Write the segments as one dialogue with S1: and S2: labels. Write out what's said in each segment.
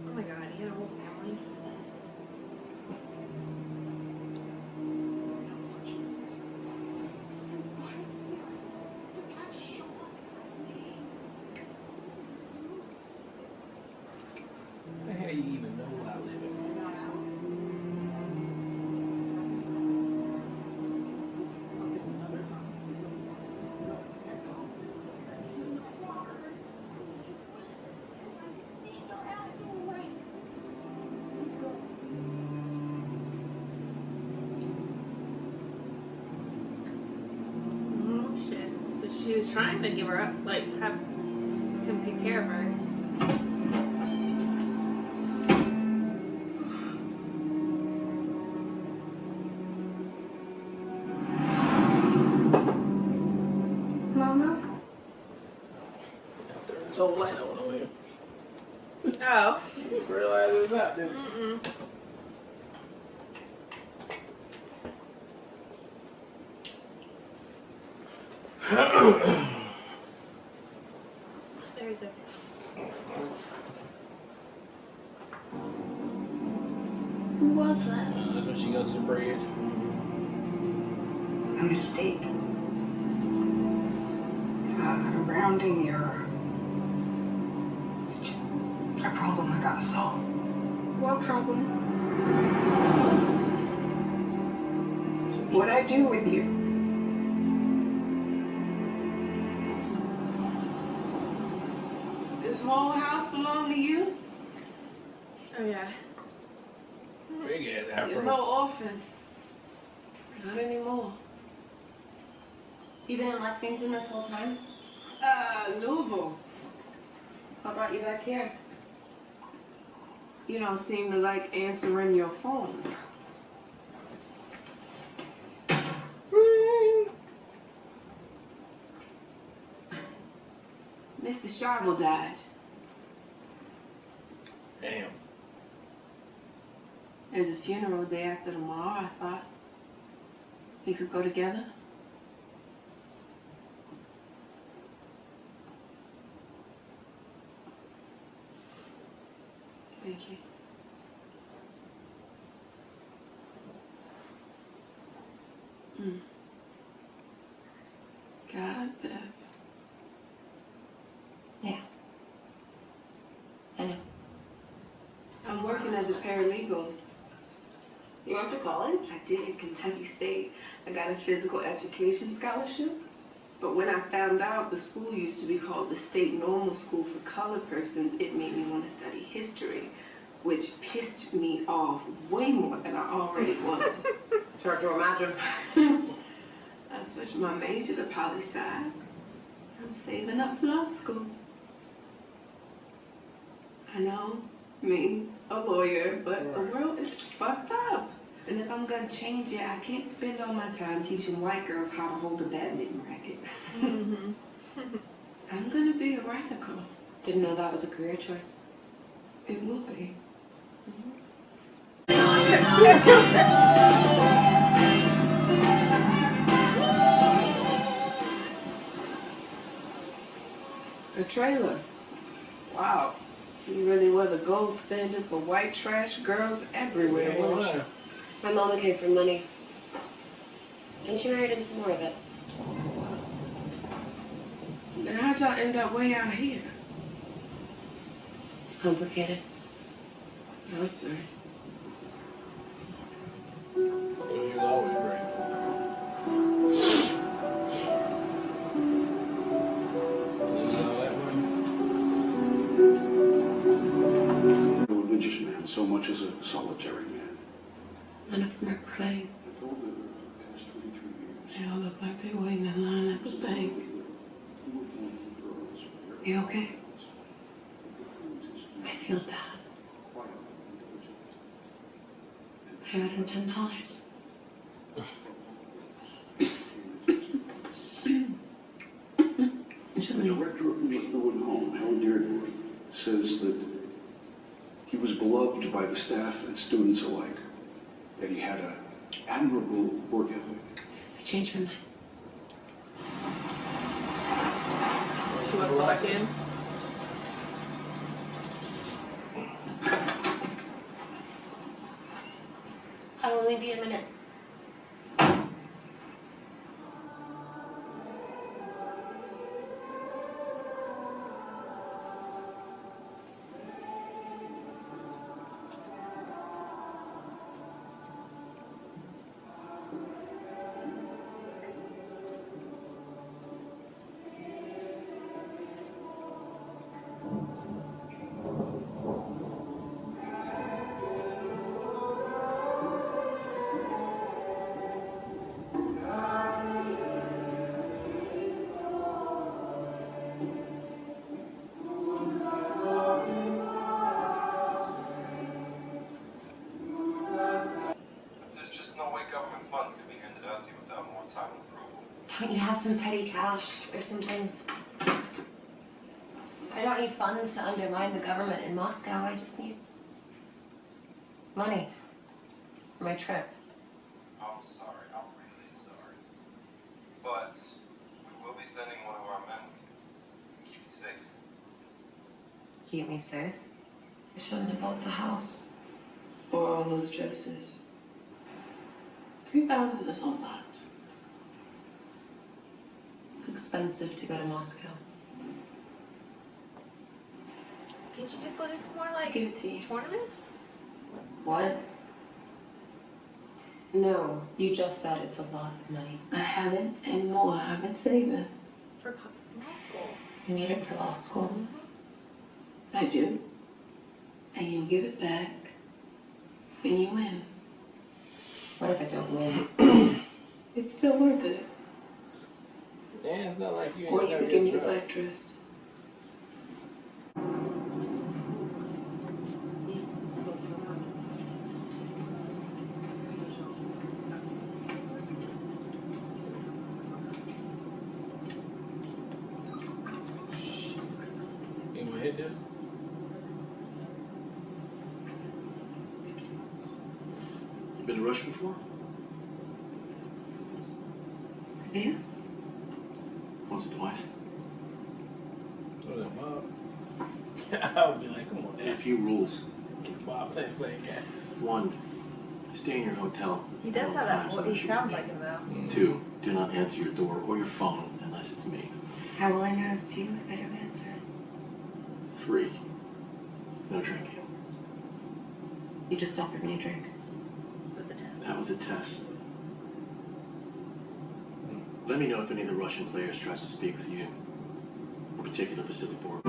S1: Oh my god, he had a whole family.
S2: How the hell you even know where I live at?
S1: Oh shit. So she was trying to give her up, like, have him take care of her.
S3: Mama?
S2: There's a light on over here.
S1: Oh.
S2: You didn't realize it was out there.
S1: Mm-mm. Very good.
S3: Who was that?
S2: That's when she goes to the bridge.
S4: A mistake. A rounding error. It's just a problem I gotta solve.
S3: What problem?
S4: What'd I do with you? This whole house belong to you?
S1: Oh yeah.
S2: Big ass
S4: You're
S2: afro.
S4: no orphan. Not anymore.
S3: You been in Lexington this whole time?
S4: Louisville.
S3: What brought you back here?
S4: You don't seem to like answering your phone. Mr. Sharble died.
S2: Damn.
S4: There's a funeral day after tomorrow. I thought we could go together. Thank you. God, Beth.
S3: Yeah. I know.
S4: I'm working as a paralegal.
S3: You went to college?
S4: I did at Kentucky State. I got a physical education scholarship. But when I found out the school used to be called the State Normal School for Colored Persons, it made me want to study history, which pissed me off way more than I already was.
S3: It's hard to imagine.
S4: I switched my major to poli-sci. I'm saving up for law school. I know, me, a lawyer, but the world is fucked up. And if I'm gonna change it, I can't spend all my time teaching white girls how to hold a badminton racket.
S1: Mm-hmm.
S4: I'm gonna be a radical.
S3: Didn't know that was a career choice.
S4: It will be. A trailer. Wow. You really were the gold standard for white trash girls everywhere,
S2: Yeah,
S4: weren't you?
S3: My mama came from money. And she married into more of it.
S4: Now, how'd y'all end up way out here?
S3: It's complicated.
S4: No, sir.
S2: She was always great.
S5: A religious man so much as a solitary man.
S3: None of them are crying.
S5: I told her the past 23 years.
S4: They all look like they're waiting in line at the bank. You okay?
S3: I feel bad. I owed him $10.
S5: The director of the Methuen home, Helen Dearden, says that he was beloved by the staff and students alike, that he had an admirable work ethic.
S3: I changed my mind.
S1: She wants to go back in.
S3: I'll only be a minute. Don't you have some petty cash or something? I don't need funds to undermine the government in Moscow. I just need money for my trip.
S6: I'm sorry. I'm really sorry. But we will be sending one of our men. Keep you safe.
S3: Keep me safe.
S4: I shouldn't have bought the house. Or all those dresses. 3,000 is a lot.
S3: It's expensive to go to Moscow.
S1: Can't you just go to some more like
S4: Give it to you.
S1: tournaments?
S3: What? No, you just said it's a lot of money.
S4: I haven't anymore. I've been saving.
S1: For law school.
S3: You need it for law school.
S4: I do. And you'll give it back when you win.
S3: What if I don't win?
S4: It's still worth it.
S2: Yeah, it's not like you ain't
S4: Or you
S2: gotta
S4: could give me a
S2: get
S4: black dress.
S2: You gonna hit this?
S5: You been to Russia before?
S4: Yeah?
S5: Once or twice.
S2: What up, Bob? I would be like, come on,
S5: There's a
S2: Dad.
S5: few rules.
S2: Get Bob that same guy.
S5: 1, stay in your hotel.
S1: He does
S5: at all
S1: have that.
S5: times
S1: Well,
S5: unless
S1: he
S5: you
S1: sounds
S5: can.
S1: like him though.
S5: 2, do not answer your door or your phone unless it's me.
S3: How will I know it's you if I don't answer it?
S5: 3, no drinking.
S3: You just offered me a drink.
S1: It was a test.
S5: That was a test. Let me know if any of the Russian players tries to speak with you, in particular Vasily Borg.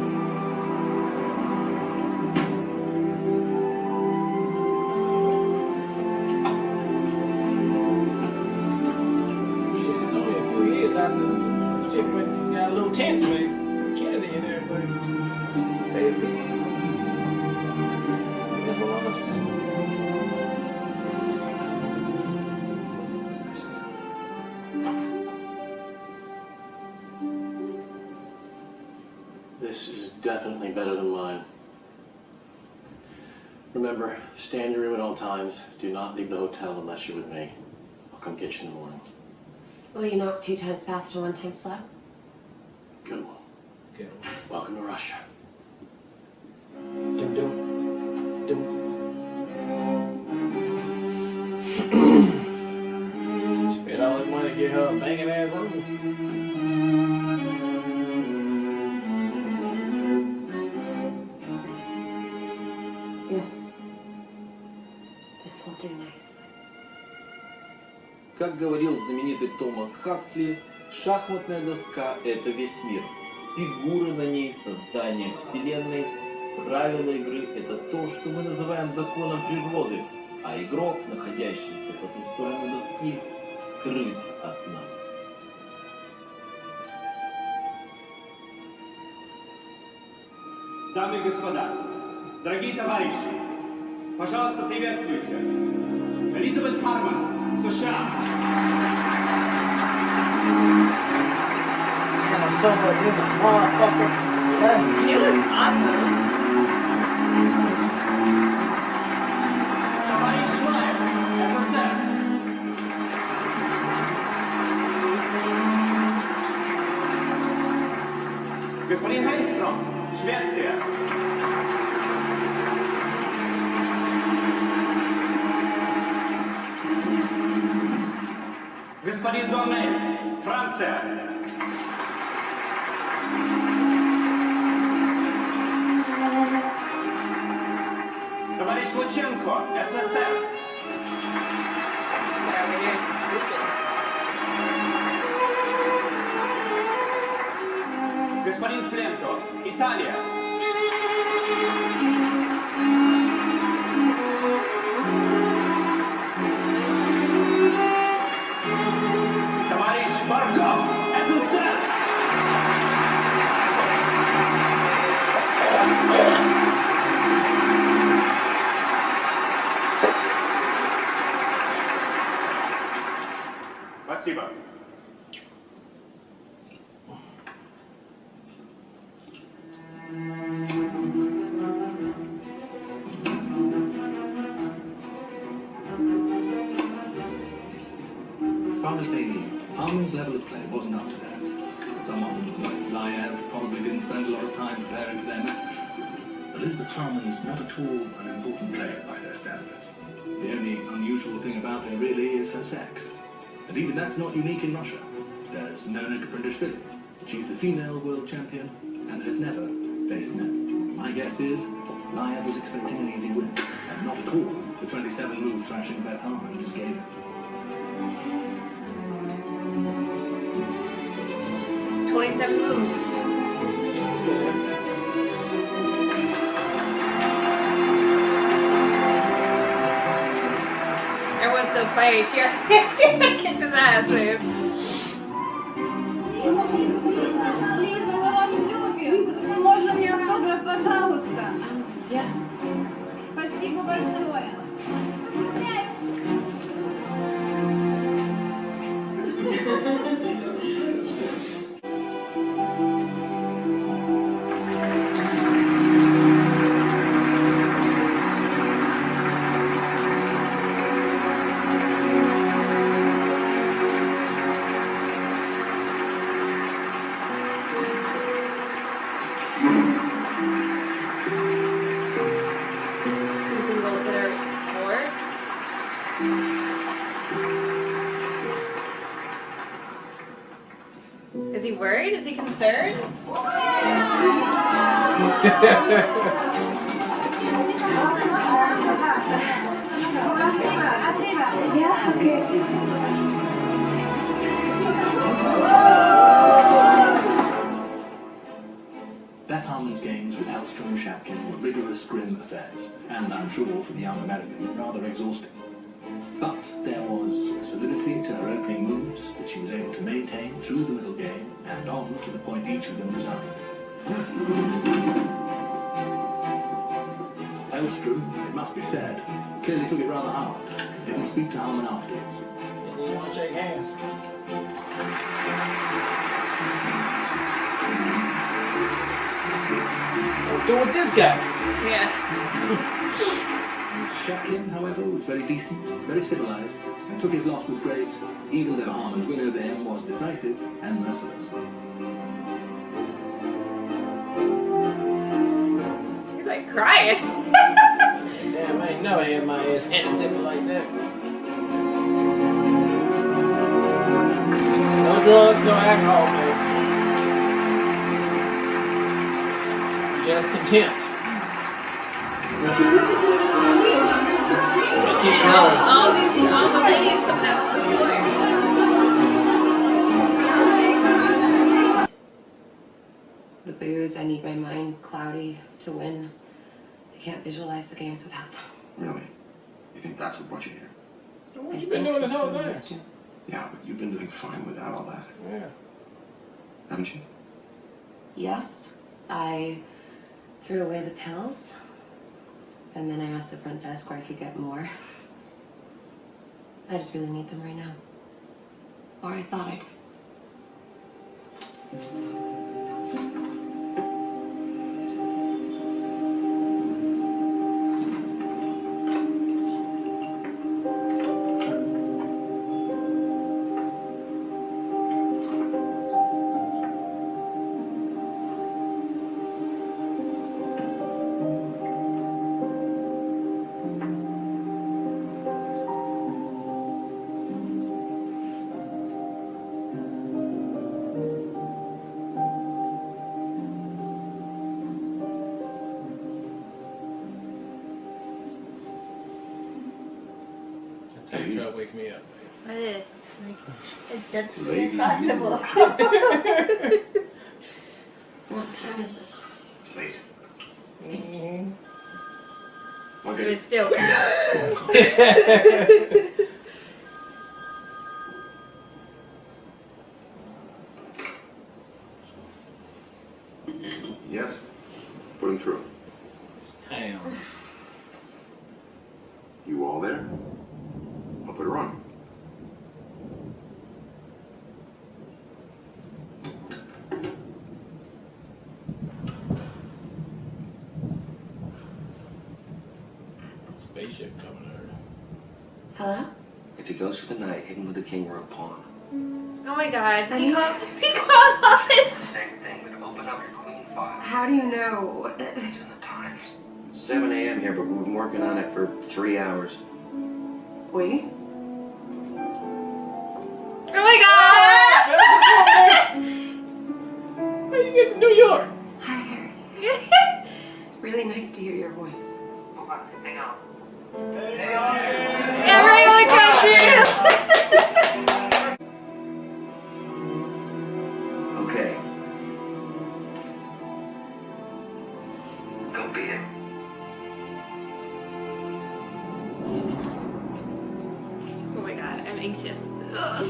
S2: Shit, it's only a few years after the shit went, got a little tense with Kennedy and everything. Baby, missile launches.
S5: This is definitely better than mine. Remember, stay in your room at all times. Do not leave the hotel unless you're with me. I'll come get you in the morning.
S3: Will you knock 2 times fast and 1 time slow?
S5: Good one.
S2: Okay.
S5: Welcome to Russia.
S2: Dum dum. Dum. Spent all that money to get her a banging ass room.
S3: Yes. This will do nicely.
S7: Как говорил знаменитый Томас Хаксли, шахматная доска – это весь мир. Фигуры на ней, создание вселенной, правила игры – это то, что мы называем законом природы, а игрок, находящийся по ту сторону доски, скрыт от нас.
S8: Дамы и господа, дорогие товарищи, пожалуйста, приветствуйте. Элизабет Харман, США.
S2: And I'm somewhere in the motherfucker. That's
S1: She looks awesome.
S8: Товарищ Шлаев, СССР. Господин Хейнстром, Швеция. Господин Доннель, Франция. Товарищ Лученко, СССР.
S1: This guy over here is just sleeping.
S8: Господин Фленто, Италия. Товарищ Барков, СССР. Спасибо.
S9: As far as they knew, Harmon's level of play wasn't up to theirs. Someone like Liev probably didn't spend a lot of time preparing for their match. Elizabeth Harmon's not at all an important player by their standards. The only unusual thing about her really is her sex. And even that's not unique in Russia. There's Nona Kaprinishvili. She's the female world champion and has never faced men. My guess is Liev was expecting an easy win, and not at all the 27-move thrashing Beth Harmon just gave him.
S1: 27 moves. Everyone's so funny. She kicked his ass, dude.
S10: Лиза, мы вас любим. Можно мне автограф, пожалуйста? Спасибо большое.
S1: He's gonna go look at her board. Is he worried? Is he concerned?
S9: Beth Harmon's games with Hellstrom and Shapkin were rigorous, grim affairs, and I'm sure for the young American, rather exhausting. But there was a solidity to her opening moves that she was able to maintain through the middle game and on to the point each of them designed. Hellstrom, it must be said, clearly took it rather hard. Didn't speak to Harmon afterwards.
S2: You want to shake hands? What do with this guy?
S1: Yeah.
S9: Shapkin, however, was very decent, very civilized, and took his loss with grace, even though Harmon's win over him was decisive and merciless.
S1: He's like crying.
S2: Damn, I ain't never had my ass handed to me like that. No drugs, no alcohol, man. Just contempt. Keep going.
S1: all the ladies coming out to support.
S3: The booze, I need my mind cloudy to win. I can't visualize the games without them.
S5: Really? You think that's what brought you here?
S2: What you been doing this whole time?
S5: Yeah, but you've been doing fine without all that,
S2: Yeah.
S5: haven't you?
S3: Yes, I threw away the pills. And then I asked the front desk where I could get more. I just really need them right now. Or I thought I did.
S2: That's how you try to wake me up.
S11: It is. Like, as gently as possible.
S3: What time is it?
S8: It's late.
S11: But
S8: Okay.
S11: it's still.
S8: Yes? Put him through.
S2: It's towns.
S8: You all there? I'll put her on.
S2: Spaceship coming over.
S3: Hello?
S12: If he goes for the night, hit him with a king or a pawn.
S11: Oh my god.
S3: Honey?
S11: He called on it.
S6: Same thing, but open up your queen file.
S3: How do you know?
S6: It's in the Times.
S12: 7 a.m. here, but we've been working on it for 3 hours.
S3: We?
S11: Oh my god.
S2: How you get to New York?
S3: Hi, Harry. Really nice to hear your voice.
S6: Hold on, hang on.
S11: Everyone catch you.
S12: Okay.
S6: Go beat him.
S1: Oh my god, I'm anxious. Ugh.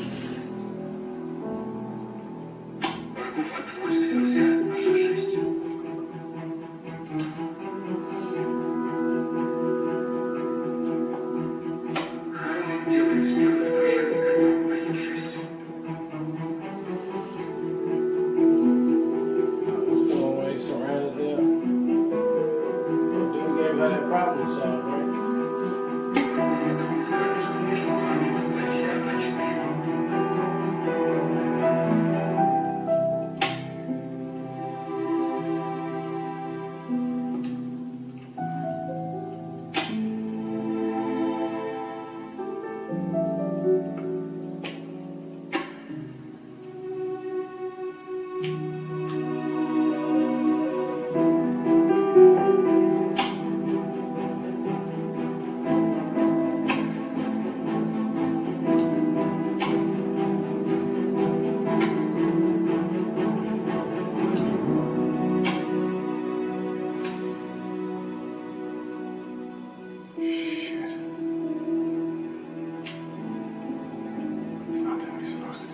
S2: It's the one way surrounded there. That dude gave her that problem solved, right?
S5: Shit. He's not doing what he's supposed to do.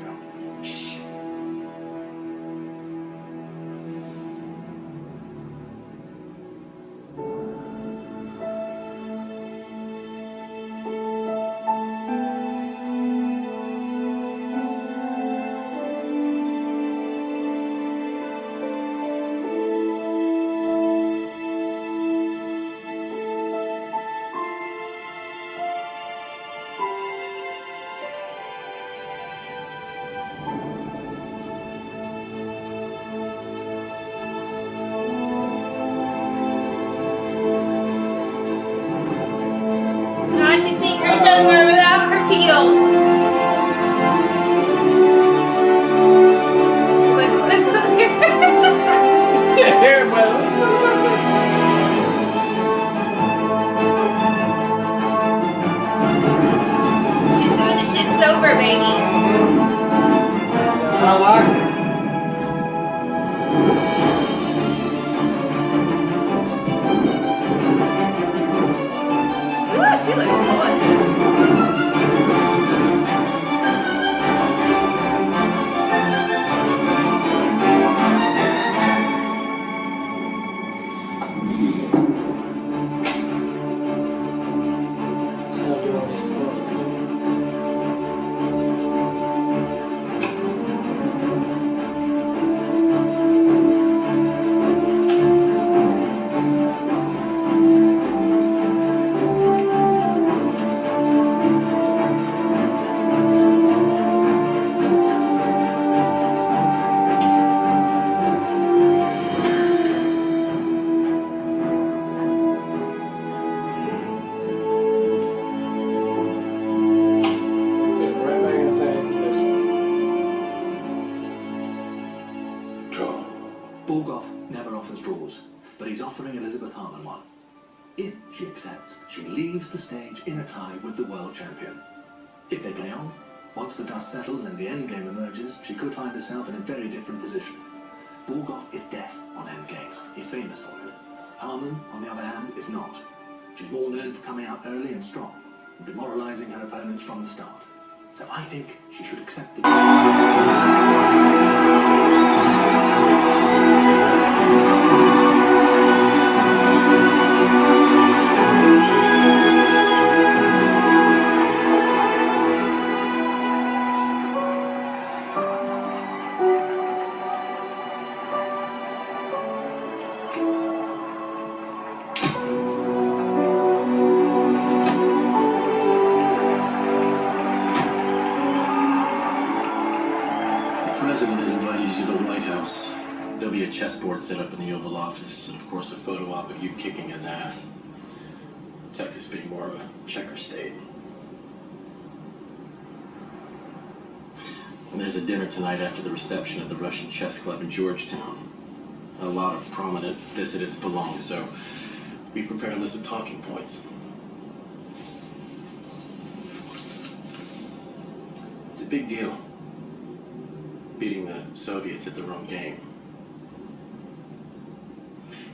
S11: Now she's seeing her children without her heels. Like, what's going here?
S2: Everybody, let's put it up there.
S11: She's doing the shit sober, baby.
S2: I like it.
S11: Ooh, she looks gorgeous.
S9: Borgoff never offers draws, but he's offering Elizabeth Harmon one. If she accepts, she leaves the stage in a tie with the world champion. If they play on, once the dust settles and the endgame emerges, she could find herself in a very different position. Borgoff is deaf on endgames. He's famous for it. Harmon, on the other hand, is not. She's more known for coming out early and strong, and demoralizing her opponents from the start. So I think she should accept the...
S7: There'll be a chessboard set up in the Oval Office, and of course a photo op of you kicking his ass. Texas being more of a checker state. And there's a dinner tonight after the reception at the Russian Chess Club in Georgetown. A lot of prominent dissidents belong, so we've prepared a list of talking points. It's a big deal, beating the Soviets at their own game.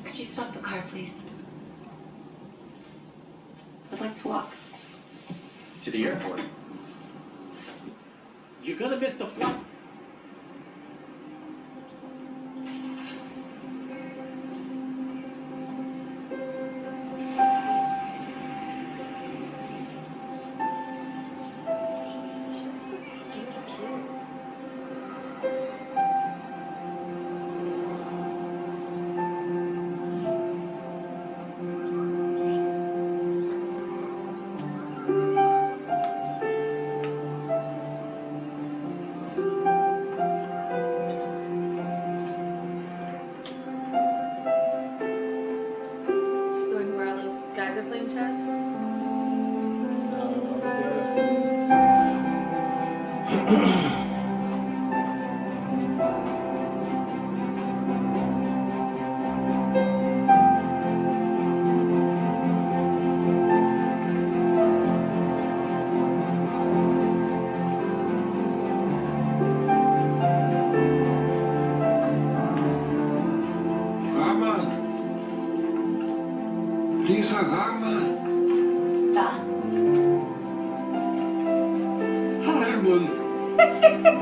S3: Could you stop the car, please? I'd like to walk.
S7: To the airport. You're gonna miss the flight.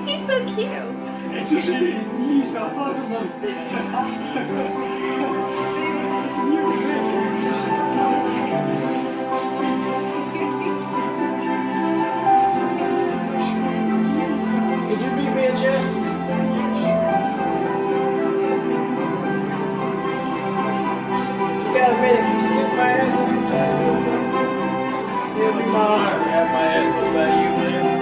S1: He's so cute.
S2: Did you beat me in chess? You got a minute, could you kick my ass in some chess real quick? It'll be my honor to have my ass whooped by you, man.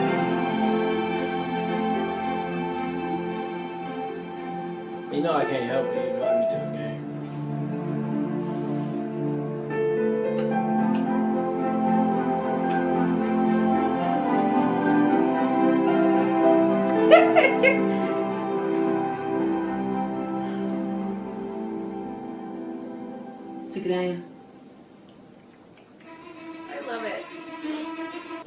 S2: You know I can't help it. You invite me to a game.
S3: Сыграем.
S1: I love it.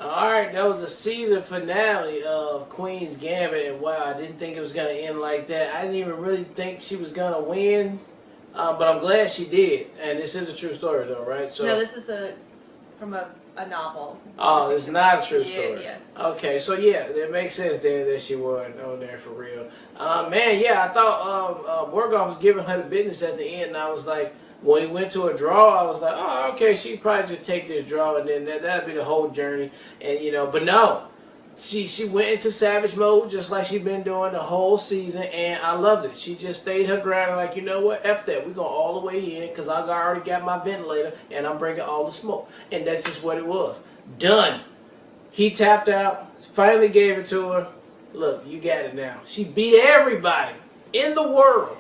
S2: Alright, that was the season finale of Queen's Gambit, and wow, I didn't think it was going to end like that. I didn't even really think she was going to win, but I'm glad she did. And this is a true story though, right? So
S1: No, this is from a novel.
S2: Oh, it's not a true story.
S1: Yeah.
S2: Okay, so yeah, it makes sense then that she wasn't on there for real. Man, yeah, I thought Borgoff was giving her the business at the end, and I was like, when he went to a draw, I was like, oh, okay, she'd probably just take this draw, and then that'd be the whole journey. And you know, but no, she went into savage mode just like she'd been doing the whole season, and I loved it. She just stayed her ground, like, you know what, F that, we're going all the way in, because I already got my ventilator, and I'm bringing all the smoke. And that's just what it was. Done. He tapped out, finally gave it to her. Look, you got it now. She beat everybody in the world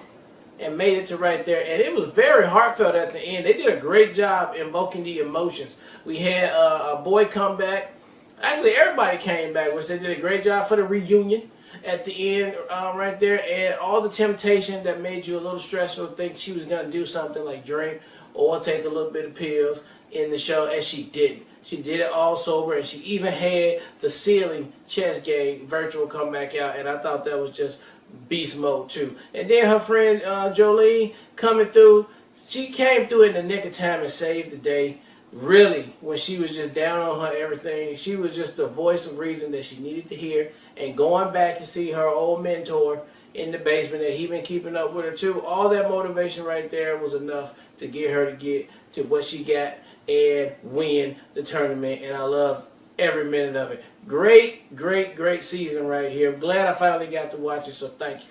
S2: and made it to right there. And it was very heartfelt at the end. They did a great job invoking the emotions. We had a boy come back. Actually, everybody came back, which they did a great job for the reunion. at the end right there, and all the temptation that made you a little stressful to think she was going to do something like drink or take a little bit of pills in the show, and she didn't. She did it all sober, and she even had the ceiling chess game virtual come back out, and I thought that was just beast mode too. And then her friend Jolene coming through, she came through in the nick of time and saved the day. Really, when she was just down on her everything, she was just the voice of reason that she needed to hear. And going back and see her old mentor in the basement that he been keeping up with her too, all that motivation right there was enough to get her to get to what she got and win the tournament. And I love every minute of it. Great, great, great season right here. I'm glad I finally got to watch it, so thank you.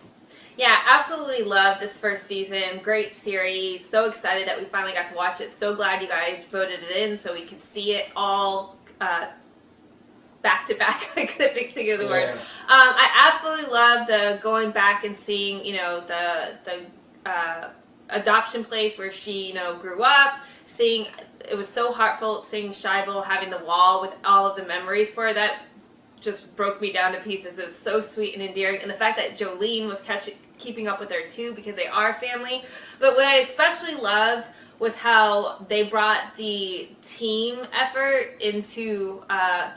S13: Yeah, absolutely love this first season. Great series. So excited that we finally got to watch it. So glad you guys voted it in so we could see it all back to back. I couldn't think of the word. I absolutely love the going back and seeing, you know, the adoption place where she, you know, grew up. Seeing, it was so heartfelt seeing Scheibel having the wall with all of the memories for her. That just broke me down to pieces. It was so sweet and endearing, and the fact that Jolene was keeping up with her too, because they are family. But what I especially loved was how they brought the team effort into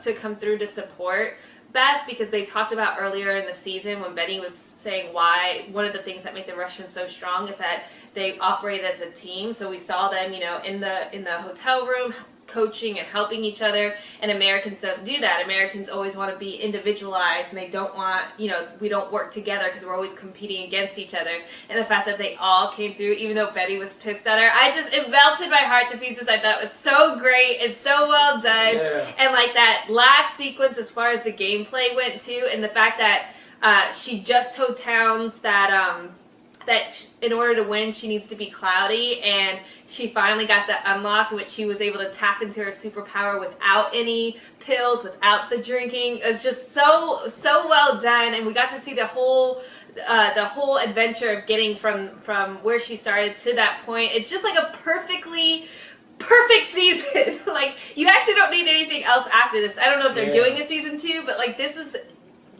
S13: to come through to support Beth, because they talked about earlier in the season when Benny was saying why one of the things that make the Russians so strong is that they operate as a team. So we saw them, you know, in the hotel room coaching and helping each other, and Americans don't do that. Americans always want to be individualized, and they don't want, you know, we don't work together because we're always competing against each other. And the fact that they all came through, even though Betty was pissed at her, it melted my heart to pieces. I thought it was so great and so well done. And like that last sequence as far as the gameplay went too, and the fact that she just told Towns that that in order to win, she needs to be cloudy, and she finally got the unlock in which she was able to tap into her superpower without any pills, without the drinking. It was just so well done, and we got to see the whole adventure of getting from where she started to that point. It's just like a perfect season. Like, you actually don't need anything else after this. I don't know if they're doing a season 2, but like, this is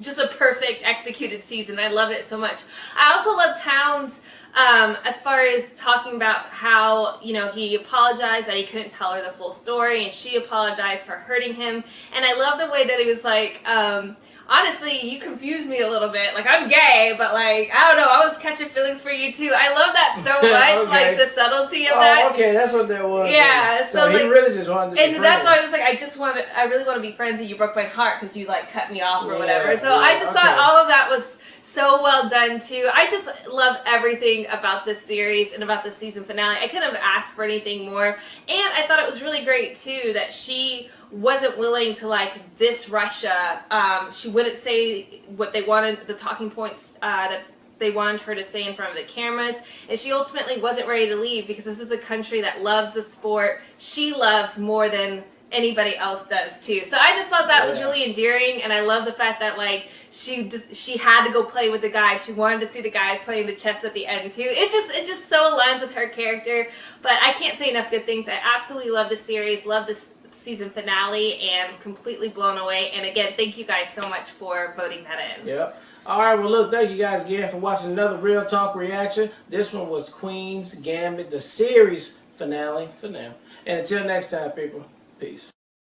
S13: just a perfect executed season. I love it so much. I also love Towns as far as talking about how, you know, he apologized that he couldn't tell her the full story, and she apologized for hurting him. And I love the way that he was like, honestly, you confused me a little bit. Like, I'm gay, but like, I don't know, I was catching feelings for you too. I love that so much, like the subtlety of that.
S2: Okay, that's what that was.
S13: Yeah, so
S2: he
S13: like,
S2: really just wanted to be
S13: and
S2: friends.
S13: that's why I was like, I really want to be friends, and you broke my heart because you like cut me off or whatever. So I just thought all of that was so well done too. I just love everything about this series and about the season finale. I couldn't have asked for anything more. And I thought it was really great too that she wasn't willing to like diss Russia. She wouldn't say what they wanted, the talking points that they wanted her to say in front of the cameras, and she ultimately wasn't ready to leave because this is a country that loves the sport. She loves more than anybody else does too. So I just thought that was really endearing, and I love the fact that like she had to go play with the guys. She wanted to see the guys playing the chess at the end too. It just so aligns with her character. But I can't say enough good things. I absolutely love this series, love this season finale, and completely blown away. And again, thank you guys so much for voting that in.
S2: Yep. All right, well, look, thank you guys again for watching another Real Talk reaction. This one was Queen's Gambit, the series finale for now. And until next time, people, peace.